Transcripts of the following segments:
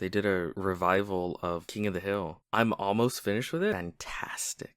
They did a revival of King of the Hill. I'm almost finished with it. Fantastic.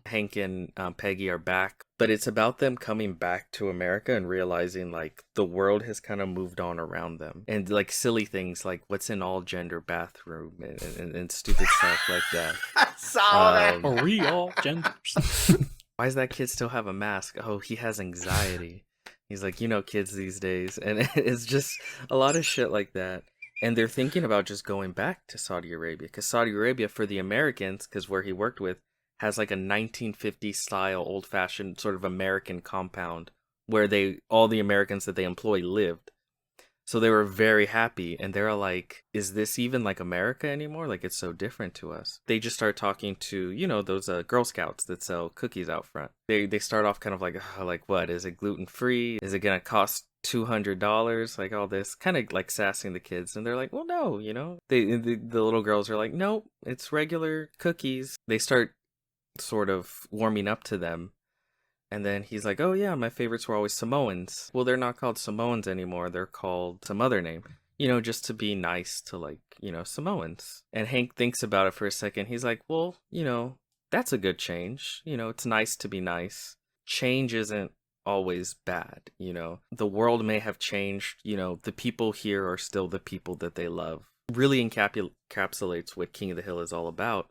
Hank and Peggy are back, but it's about them coming back to America and realizing like the world has kind of moved on around them, and like silly things like what's in all gender bathroom and stupid stuff like that. I saw that. Are we all genders? Why does that kid still have a mask? Oh, he has anxiety. He's like, kids these days, and it's just a lot of shit like that. And they're thinking about just going back to Saudi Arabia, because Saudi Arabia for the Americans, because where he worked with, has like a 1950s style, old fashioned sort of American compound where all the Americans that they employ lived. So they were very happy, and they're like, is this even like America anymore? Like, it's so different to us. They just start talking to, those Girl Scouts that sell cookies out front. They start off kind of like, what? Is it gluten-free? Is it going to cost $200? Like, all this. Kind of like sassing the kids. And they're like, well, no, the little girls are like, nope, it's regular cookies. They start sort of warming up to them. And then he's like, oh yeah, my favorites were always Samoans. Well, they're not called Samoans anymore. They're called some other name, just to be nice to like, Samoans. And Hank thinks about it for a second. He's like, well, that's a good change. It's nice to be nice. Change isn't always bad. The world may have changed. The people here are still the people that they love. Really encapsulates what King of the Hill is all about.